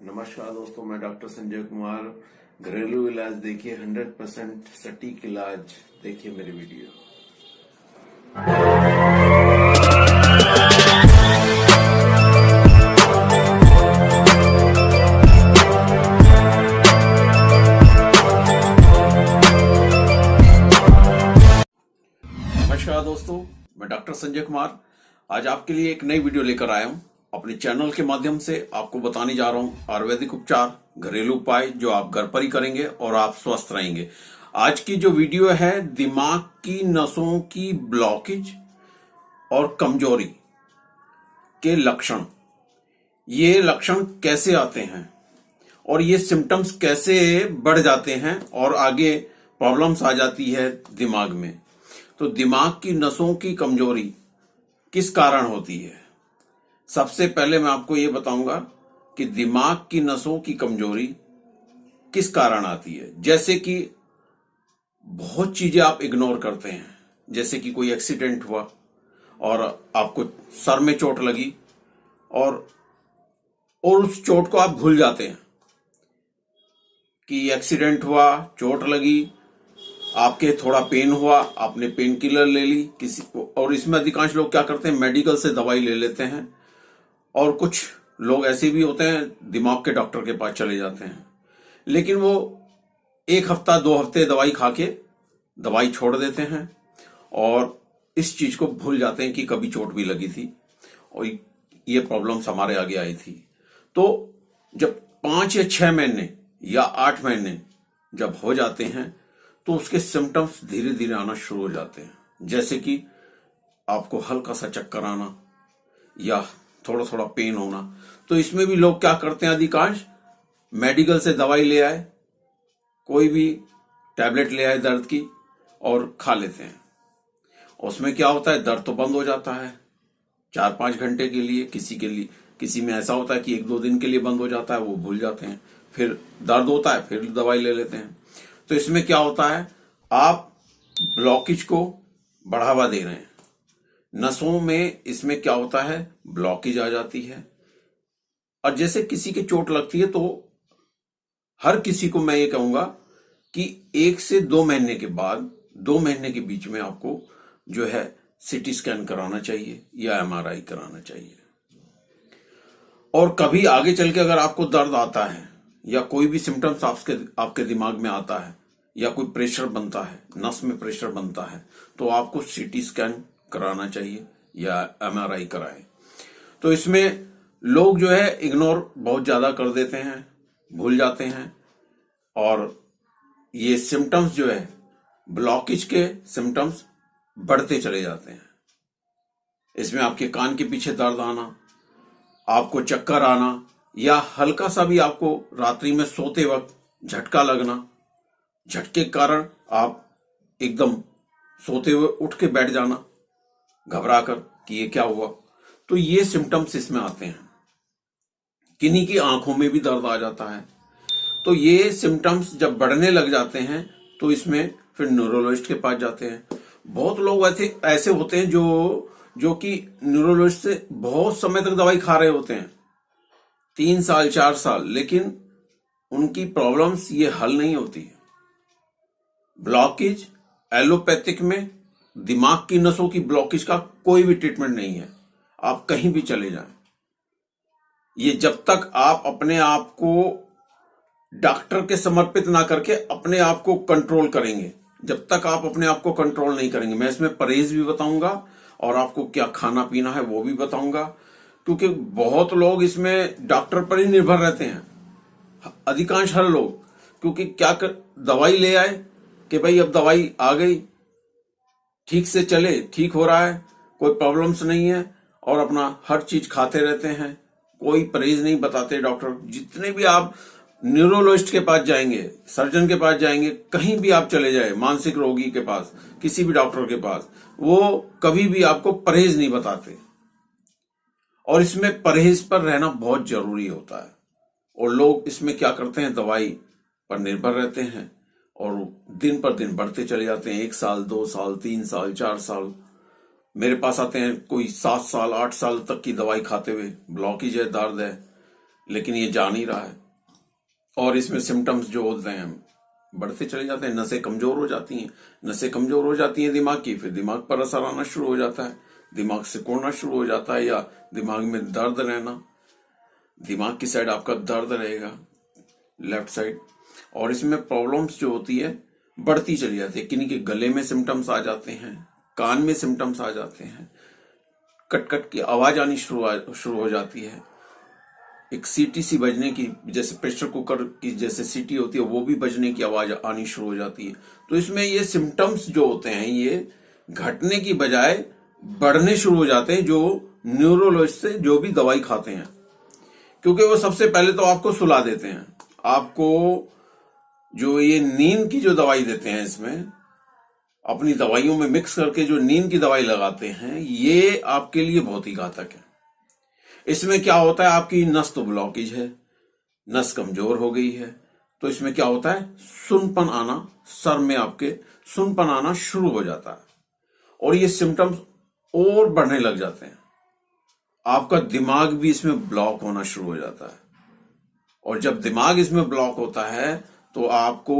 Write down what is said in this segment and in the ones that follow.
नमस्कार दोस्तों, मैं डॉक्टर संजय कुमार। घरेलू इलाज देखिए, 100% सटीक इलाज देखिए मेरी वीडियो। नमस्कार दोस्तों, मैं डॉक्टर संजय कुमार आज आपके लिए एक नई वीडियो लेकर आया हूं। अपने चैनल के माध्यम से आपको बताने जा रहा हूं आयुर्वेदिक उपचार, घरेलू उपाय जो आप घर पर ही करेंगे और आप स्वस्थ रहेंगे। आज की जो वीडियो है, दिमाग की नसों की ब्लॉकेज और कमजोरी के लक्षण, ये लक्षण कैसे आते हैं और ये सिम्टम्स कैसे बढ़ जाते हैं और आगे प्रॉब्लम्स आ जाती है दिमाग में। तो दिमाग की नसों की कमजोरी किस कारण होती है? सबसे पहले मैं आपको ये बताऊंगा कि दिमाग की नसों की कमजोरी किस कारण आती है। जैसे कि बहुत चीजें आप इग्नोर करते हैं, जैसे कि कोई एक्सीडेंट हुआ और आपको सर में चोट लगी और उस चोट को आप भूल जाते हैं कि एक्सीडेंट हुआ, चोट लगी, आपके थोड़ा पेन हुआ, आपने पेन किलर ले ली किसी को। और इसमें अधिकांश लोग क्या करते हैं, मेडिकल से दवाई ले लेते हैं। और कुछ लोग ऐसे भी होते हैं, दिमाग के डॉक्टर के पास चले जाते हैं, लेकिन वो 1 हफ्ता 2 हफ्ते दवाई खा के दवाई छोड़ देते हैं और इस चीज को भूल जाते हैं कि कभी चोट भी लगी थी और ये प्रॉब्लम्स हमारे आगे आई थी। तो जब 5 या 6 महीने या 8 महीने जब हो जाते हैं तो उसके सिम्टम्स धीरे धीरे आना शुरू हो जाते हैं। जैसे कि आपको हल्का सा चक्कर आना या थोड़ा थोड़ा पेन होना। तो इसमें भी लोग क्या करते हैं, अधिकांश मेडिकल से दवाई ले आए, कोई भी टैबलेट ले आए दर्द की और खा लेते हैं। उसमें क्या होता है, दर्द तो बंद हो जाता है 4-5 घंटे के लिए, किसी में ऐसा होता है कि 1-2 दिन के लिए बंद हो जाता है, वो भूल जाते हैं। फिर दर्द होता है, फिर दवाई ले लेते हैं। तो इसमें क्या होता है, आप ब्लॉकेज को बढ़ावा दे रहे हैं नसों में। इसमें क्या होता है, ब्लॉकेज आ जाती है। और जैसे किसी के चोट लगती है तो हर किसी को मैं ये कहूंगा कि 1 से 2 महीने के बाद, 2 महीने के बीच में आपको जो है सीटी स्कैन कराना चाहिए या एमआरआई कराना चाहिए। और कभी आगे चल के अगर आपको दर्द आता है या कोई भी सिम्टम्स आपके दिमाग में आता है या कोई प्रेशर बनता है, नस में प्रेशर बनता है, तो आपको सीटी स्कैन कराना चाहिए या एमआरआई कराएं। तो इसमें लोग जो है इग्नोर बहुत ज्यादा कर देते हैं, भूल जाते हैं और ये सिम्टम्स जो है, ब्लॉकेज के सिम्टम्स बढ़ते चले जाते हैं। इसमें आपके कान के पीछे दर्द आना, आपको चक्कर आना या हल्का सा भी आपको रात्रि में सोते वक्त झटका लगना, झटके के कारण आप एकदम सोते हुए उठ के बैठ जाना घबरा कर कि ये क्या हुआ। तो ये सिम्टम्स इसमें आते हैं। किन्हीं की आंखों में भी दर्द आ जाता है। तो ये सिम्टम्स जब बढ़ने लग जाते हैं तो इसमें फिर न्यूरोलॉजिस्ट के पास जाते हैं। बहुत लोग ऐसे होते हैं जो कि न्यूरोलॉजिस्ट से बहुत समय तक दवाई खा रहे होते हैं, 3 साल 4 साल, लेकिन उनकी प्रॉब्लम्स ये हल नहीं होती है। ब्लॉकेज एलोपैथिक में दिमाग की नसों की ब्लॉकेज का कोई भी ट्रीटमेंट नहीं है। आप कहीं भी चले जाएं, ये जब तक आप अपने आप को डॉक्टर के समर्पित ना करके अपने आप को कंट्रोल करेंगे, जब तक आप अपने आप को कंट्रोल नहीं करेंगे। मैं इसमें परहेज भी बताऊंगा और आपको क्या खाना पीना है वो भी बताऊंगा, क्योंकि बहुत लोग इसमें डॉक्टर पर ही निर्भर रहते हैं, अधिकांश हर लोग। क्योंकि दवाई ले आए कि भाई अब दवाई आ गई, ठीक से चले, ठीक हो रहा है, कोई प्रॉब्लम्स नहीं है, और अपना हर चीज खाते रहते हैं, कोई परहेज नहीं बताते डॉक्टर। जितने भी आप न्यूरोलॉजिस्ट के पास जाएंगे, सर्जन के पास जाएंगे, कहीं भी आप चले जाए, मानसिक रोगी के पास, किसी भी डॉक्टर के पास, वो कभी भी आपको परहेज नहीं बताते। और इसमें परहेज पर रहना बहुत जरूरी होता है। और लोग इसमें क्या करते हैं, दवाई पर निर्भर रहते हैं और दिन पर दिन बढ़ते चले जाते हैं। 1 साल 2 साल 3 साल 4 साल मेरे पास आते हैं, कोई 7 साल 8 साल तक की दवाई खाते हुए, ब्लॉकेज है, दर्द है, लेकिन ये जा नहीं रहा है। और इसमें सिम्टम्स जो होते हैं बढ़ते चले जाते हैं। नसें कमजोर हो जाती हैं, नसें कमजोर हो जाती हैं दिमाग की, फिर दिमाग पर असर आना शुरू हो जाता है, दिमाग सिकुड़ना शुरू हो जाता है, या दिमाग में दर्द रहना, दिमाग की साइड आपका दर्द रहेगा, लेफ्ट साइड। और इसमें प्रॉब्लम्स जो होती है बढ़ती चली जाती है। किन्हीं के गले में सिम्टम्स आ जाते हैं, कान में सिम्टम्स आ जाते हैं, कट कट की आवाज आनी शुरू हो जाती है, एक सीटी सी बजने की, जैसे प्रेशर कुकर की जैसे सीटी होती है वो भी बजने की आवाज आनी शुरू हो जाती है। तो इसमें ये सिम्टम्स जो होते हैं ये घटने की बजाय बढ़ने शुरू हो जाते हैं, जो न्यूरोलॉजिस्ट से जो भी दवाई खाते हैं, क्योंकि वो सबसे पहले तो आपको सुला देते हैं। आपको जो ये नींद की जो दवाई देते हैं, इसमें अपनी दवाइयों में मिक्स करके जो नींद की दवाई लगाते हैं, ये आपके लिए बहुत ही घातक है। इसमें क्या होता है, आपकी नस तो ब्लॉकेज है, नस कमजोर हो गई है, तो इसमें क्या होता है, सुनपन आना, सर में आपके सुनपन आना शुरू हो जाता है, और ये सिम्टम्स और बढ़ने लग जाते हैं। आपका दिमाग भी इसमें ब्लॉक होना शुरू हो जाता है, और जब दिमाग इसमें ब्लॉक होता है तो आपको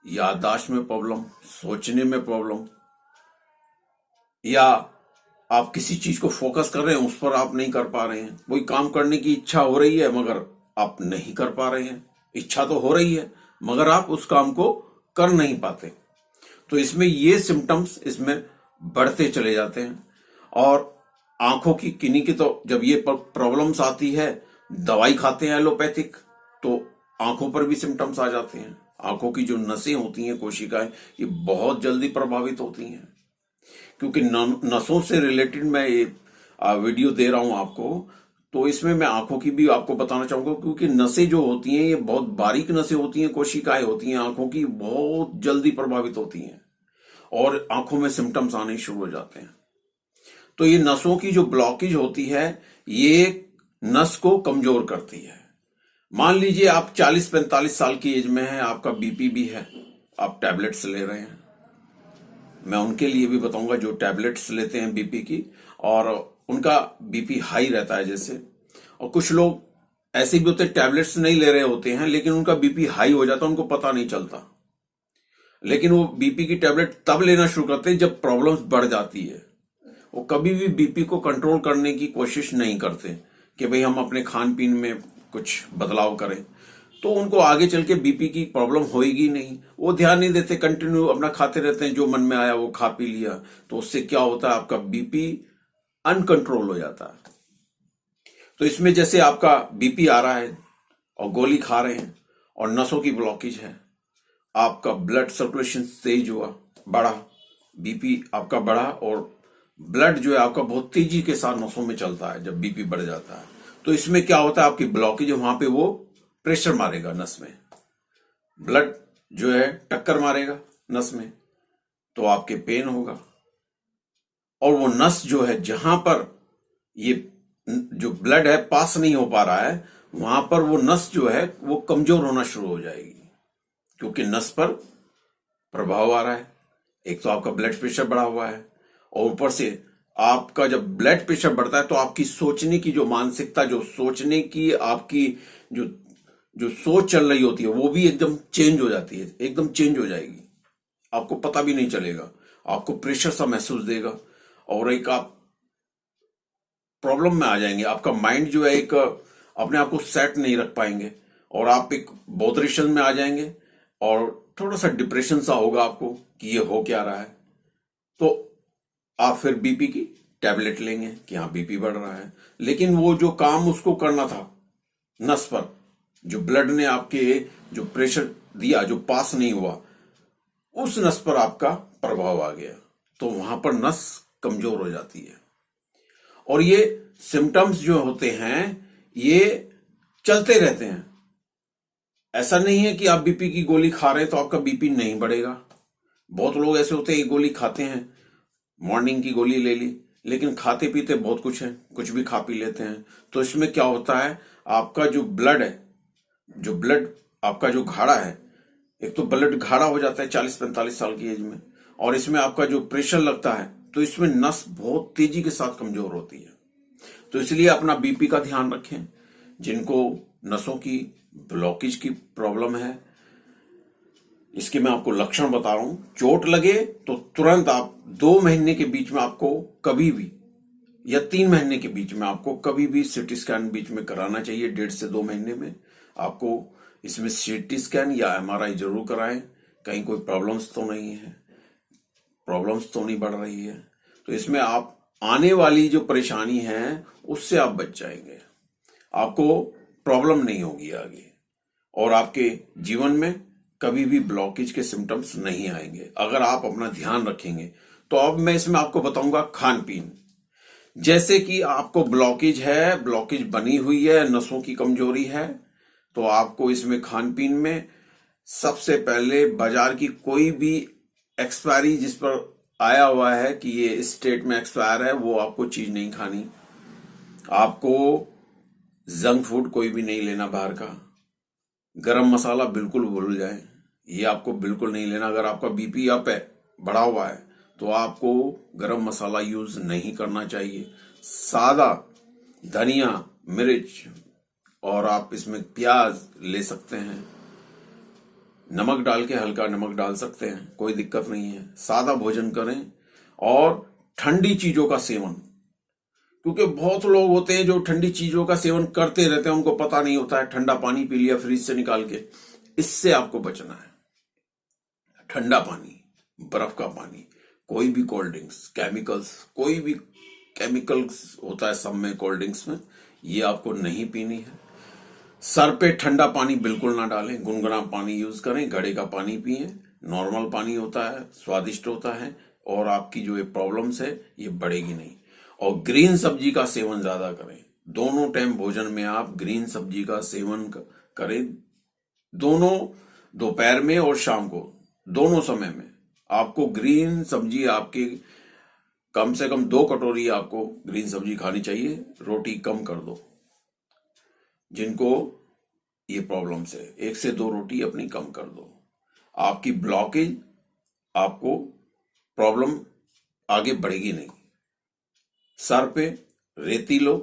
याददाश्त में प्रॉब्लम, सोचने में प्रॉब्लम, या आप किसी चीज को फोकस कर रहे हैं उस पर आप नहीं कर पा रहे हैं। कोई काम करने की इच्छा हो रही है मगर आप नहीं कर पा रहे हैं। इच्छा तो हो रही है मगर आप उस काम को कर नहीं पाते। तो इसमें ये सिम्टम्स इसमें बढ़ते चले जाते हैं। और आंखों की, किन्हीं की तो जब ये प्रॉब्लम्स आती है, दवाई खाते हैं एलोपैथिक, तो आंखों पर भी सिम्टम्स आ जाते हैं। आंखों की जो नसें होती हैं, कोशिकाएं, ये बहुत जल्दी प्रभावित होती हैं। क्योंकि नसों से रिलेटेड मैं ये वीडियो दे रहा हूं आपको, तो इसमें मैं आंखों की भी आपको बताना चाहूंगा, क्योंकि नसें जो होती हैं ये बहुत बारीक नसें होती हैं, कोशिकाएं होती हैं आंखों की, बहुत जल्दी प्रभावित होती हैं और आंखों में सिम्टम्स आने शुरू हो जाते हैं। तो ये नसों की जो ब्लॉकेज होती है ये नस को कमजोर करती है। मान लीजिए आप 40-45 साल की एज में हैं, आपका बीपी भी है, आप टैबलेट्स ले रहे हैं। मैं उनके लिए भी बताऊंगा जो टैबलेट्स लेते हैं बीपी की, और उनका बीपी हाई रहता है जैसे, और कुछ लोग ऐसे भी होते हैं टैबलेट्स नहीं ले रहे होते हैं लेकिन उनका बीपी हाई हो जाता है, उनको पता नहीं चलता, लेकिन वो बीपी की टैबलेट तब लेना शुरू करते हैं जब प्रॉब्लम्स बढ़ जाती है। वो कभी भी बीपी को कंट्रोल करने की कोशिश नहीं करते कि भाई हम अपने खान पीन में कुछ बदलाव करें, तो उनको आगे चल के बीपी की प्रॉब्लम होएगी नहीं। वो ध्यान नहीं देते, कंटिन्यू अपना खाते रहते हैं, जो मन में आया वो खा पी लिया। तो उससे क्या होता है, आपका बीपी अनकंट्रोल हो जाता है। तो इसमें जैसे आपका बीपी आ रहा है और गोली खा रहे हैं और नसों की ब्लॉकेज है, आपका ब्लड सर्कुलेशन तेज हुआ, बढ़ा, बीपी आपका बढ़ा, और ब्लड जो है आपका बहुत तेजी के साथ नसों में चलता है जब बीपी बढ़ जाता है। तो इसमें क्या होता है, आपकी ब्लॉकेज वहां पे वो प्रेशर मारेगा नस में, ब्लड जो है टक्कर मारेगा नस में, तो आपके पेन होगा। और वो नस जो है जहां पर ये जो ब्लड है पास नहीं हो पा रहा है, वहां पर वो नस जो है वो कमजोर होना शुरू हो जाएगी, क्योंकि नस पर प्रभाव आ रहा है। एक तो आपका ब्लड प्रेशर बढ़ा हुआ है, और ऊपर से आपका जब ब्लड प्रेशर बढ़ता है तो आपकी सोचने की जो मानसिकता, जो सोचने की आपकी जो जो सोच चल रही होती है वो भी एकदम चेंज हो जाती है, एकदम चेंज हो जाएगी, आपको पता भी नहीं चलेगा, आपको प्रेशर सा महसूस देगा, और एक आप प्रॉब्लम में आ जाएंगे। आपका माइंड जो है एक अपने आप को सेट नहीं रख पाएंगे, और आप एक बौद्रिशन में आ जाएंगे, और थोड़ा सा डिप्रेशन सा होगा आपको कि ये हो क्या रहा है। तो आप फिर बीपी की टैबलेट लेंगे कि हाँ बीपी बढ़ रहा है, लेकिन वो जो काम उसको करना था नस पर, जो ब्लड ने आपके जो प्रेशर दिया जो पास नहीं हुआ, उस नस पर आपका प्रभाव आ गया, तो वहां पर नस कमजोर हो जाती है। और ये सिम्टम्स जो होते हैं ये चलते रहते हैं। ऐसा नहीं है कि आप बीपी की गोली खा रहे हैं तो आपका बीपी नहीं बढ़ेगा। बहुत लोग ऐसे होते हैं, एक गोली खाते हैं, मॉर्निंग की गोली ले ली, लेकिन खाते पीते बहुत कुछ है, कुछ भी खा पी लेते हैं। तो इसमें क्या होता है, आपका जो ब्लड है, जो ब्लड आपका जो घाड़ा है, एक तो ब्लड घाड़ा हो जाता है 40-45 साल की एज में, और इसमें आपका जो प्रेशर लगता है तो इसमें नस बहुत तेजी के साथ कमजोर होती है। तो इसलिए अपना बीपी का ध्यान रखें। जिनको नसों की ब्लॉकेज की प्रॉब्लम है, इसके मैं आपको लक्षण बता रहा हूं। चोट लगे तो तुरंत आप 2 महीने के बीच में आपको कभी भी, या 3 महीने के बीच में आपको कभी भी सीटी स्कैन बीच में कराना चाहिए। 1.5 से 2 महीने में आपको इसमें सीटी स्कैन या एमआरआई जरूर कराएं, कहीं कोई प्रॉब्लम्स तो नहीं है, प्रॉब्लम्स तो नहीं बढ़ रही है। तो इसमें आप आने वाली जो परेशानी है उससे आप बच जाएंगे, आपको प्रॉब्लम नहीं होगी आगे, और आपके जीवन में कभी भी ब्लॉकेज के सिम्टम्स नहीं आएंगे अगर आप अपना ध्यान रखेंगे। तो अब मैं इसमें आपको बताऊंगा खान पीन। जैसे कि आपको ब्लॉकेज है, ब्लॉकेज बनी हुई है, नसों की कमजोरी है, तो आपको इसमें खान पीन में सबसे पहले बाजार की कोई भी एक्सपायरी जिस पर आया हुआ है कि ये इस स्टेट में एक्सपायर है, वो आपको चीज नहीं खानी। आपको जंक फूड कोई भी नहीं लेना बाहर का। गरम मसाला बिल्कुल भूल जाए, ये आपको बिल्कुल नहीं लेना। अगर आपका बीपी अप है, बढ़ा हुआ है, तो आपको गरम मसाला यूज नहीं करना चाहिए। सादा धनिया, मिर्च, और आप इसमें प्याज ले सकते हैं, नमक डाल के, हल्का नमक डाल सकते हैं, कोई दिक्कत नहीं है। सादा भोजन करें और ठंडी चीजों का सेवन, क्योंकि बहुत लोग होते हैं जो ठंडी चीजों का सेवन करते रहते हैं, उनको पता नहीं होता है। ठंडा पानी पी लिया फ्रिज से निकाल के, इससे आपको बचना है। ठंडा पानी, बर्फ का पानी, कोई भी कोल्ड ड्रिंक्स, केमिकल्स, कोई भी केमिकल्स होता है सब में, कोल्ड ड्रिंक्स में, ये आपको नहीं पीनी है। सर पे ठंडा पानी बिल्कुल ना डालें, गुनगुना पानी यूज करें, घड़े का पानी पिए। नॉर्मल पानी होता है, स्वादिष्ट होता है, और आपकी जो ये प्रॉब्लम्स है ये बढ़ेगी नहीं। और ग्रीन सब्जी का सेवन ज्यादा करें। दोनों टाइम भोजन में आप ग्रीन सब्जी का सेवन करें, दोनों, दोपहर में और शाम को, दोनों समय में आपको ग्रीन सब्जी, आपकी कम से कम 2 कटोरी आपको ग्रीन सब्जी खानी चाहिए। रोटी कम कर दो, जिनको ये प्रॉब्लम्स है, 1 से 2 रोटी अपनी कम कर दो। आपकी ब्लॉकेज, आपको प्रॉब्लम आगे बढ़ेगी नहीं। सर पे रेती लो,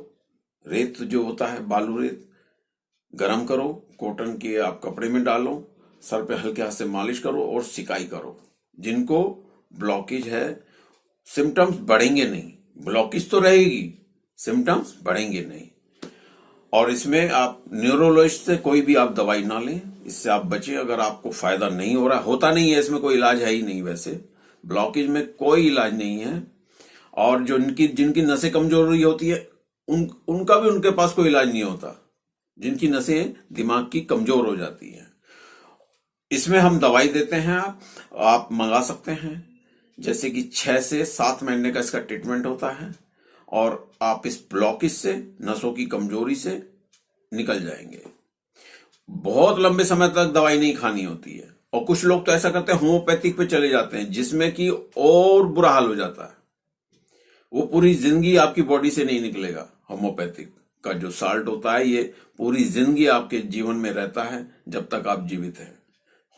रेत जो होता है बालू रेत, गरम करो, कॉटन के आप कपड़े में डालो, सर पे हल्के हाथ से मालिश करो और सिकाई करो। जिनको ब्लॉकेज है, सिम्टम्स बढ़ेंगे नहीं, ब्लॉकेज तो रहेगी, सिम्टम्स बढ़ेंगे नहीं। और इसमें आप न्यूरोलॉजिस्ट से कोई भी आप दवाई ना लें, इससे आप बचें। अगर आपको फायदा नहीं हो रहा, होता नहीं है, इसमें कोई इलाज है ही नहीं, वैसे ब्लॉकेज में कोई इलाज नहीं है। और जो जिनकी नसें कमजोर होती है, उनका भी उनके पास कोई इलाज नहीं होता, जिनकी नसें दिमाग की कमजोर हो जाती हैं। इसमें हम दवाई देते हैं, आप मंगा सकते हैं। जैसे कि 6 से 7 महीने का इसका ट्रीटमेंट होता है, और आप इस ब्लॉकेज से, नसों की कमजोरी से निकल जाएंगे। बहुत लंबे समय तक दवाई नहीं खानी होती है। और कुछ लोग तो ऐसा करते हैं, होम्योपैथिक पे चले जाते हैं, जिसमें कि और बुरा हाल हो जाता है। वो पूरी जिंदगी आपकी बॉडी से नहीं निकलेगा। होम्योपैथिक का जो साल्ट होता है, ये पूरी जिंदगी आपके जीवन में रहता है जब तक आप जीवित हैं।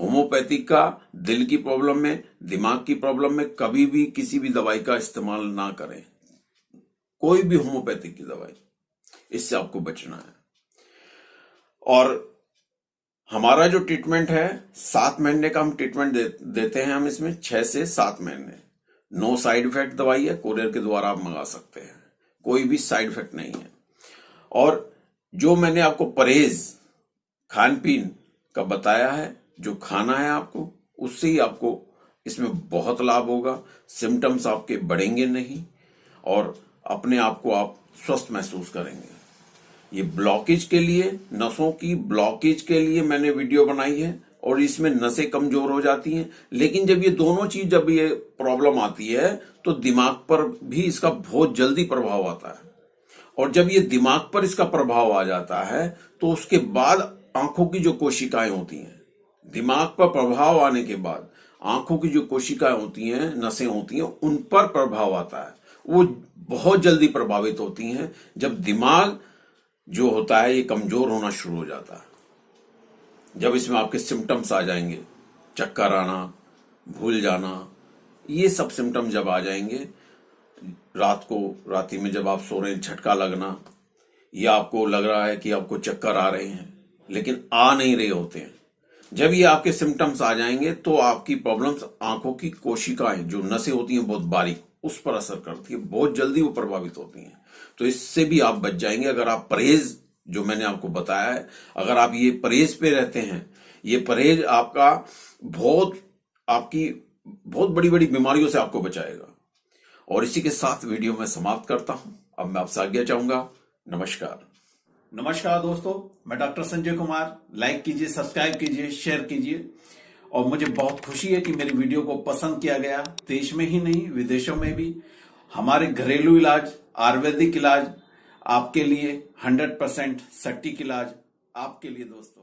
होम्योपैथिक का दिल की प्रॉब्लम में, दिमाग की प्रॉब्लम में कभी भी किसी भी दवाई का इस्तेमाल ना करें, कोई भी होम्योपैथिक की दवाई, इससे आपको बचना है। और हमारा जो ट्रीटमेंट है, 7 महीने का हम ट्रीटमेंट देते हैं हम इसमें, 6 से 7 महीने। नो साइड इफेक्ट दवाई है, कोरियर के द्वारा आप मंगा सकते हैं, कोई भी साइड इफेक्ट नहीं है। और जो मैंने आपको परहेज खान पीन का बताया है, जो खाना है आपको, उससे ही आपको इसमें बहुत लाभ होगा। सिम्टम्स आपके बढ़ेंगे नहीं, और अपने आप को आप स्वस्थ महसूस करेंगे। ये ब्लॉकेज के लिए, नसों की ब्लॉकेज के लिए मैंने वीडियो बनाई है, और इसमें नसें कमजोर हो जाती हैं। लेकिन जब ये दोनों चीज, जब ये प्रॉब्लम आती है, तो दिमाग पर भी इसका बहुत जल्दी प्रभाव आता है। और जब ये दिमाग पर इसका प्रभाव आ जाता है, तो उसके बाद आंखों की जो कोशिकाएं होती हैं, दिमाग पर प्रभाव आने के बाद आंखों की जो कोशिकाएं होती हैं, नसें होती हैं, उन पर प्रभाव आता है। वो बहुत जल्दी प्रभावित होती हैं जब दिमाग जो होता है ये कमजोर होना शुरू हो जाता है। जब इसमें आपके सिम्टम्स आ जाएंगे, चक्कर आना, भूल जाना, ये सब सिम्टम जब आ जाएंगे, राती में जब आप सो रहे हैं झटका लगना, या आपको लग रहा है कि आपको चक्कर आ रहे हैं लेकिन आ नहीं रहे होते हैं, जब ये आपके सिम्टम्स आ जाएंगे तो आपकी प्रॉब्लम्स आंखों की कोशिकाएं जो नसें होती हैं बहुत बारीक, उस पर असर करती है, बहुत जल्दी वो प्रभावित होती हैं। तो इससे भी आप बच जाएंगे अगर आप परहेज जो मैंने आपको बताया है, अगर आप ये परहेज पे रहते हैं। ये परहेज आपका आपकी बहुत बड़ी बड़ी बीमारियों से आपको बचाएगा। और इसी के साथ वीडियो में समाप्त करता हूं। अब मैं आपसे आज्ञा चाहूंगा। नमस्कार। नमस्कार दोस्तों, मैं डॉक्टर संजय कुमार। लाइक कीजिए, सब्सक्राइब कीजिए, शेयर कीजिए। और मुझे बहुत खुशी है कि मेरी वीडियो को पसंद किया गया। देश में ही नहीं, विदेशों में भी हमारे घरेलू इलाज, आयुर्वेदिक इलाज आपके लिए 100% सटीक इलाज आपके लिए दोस्तों।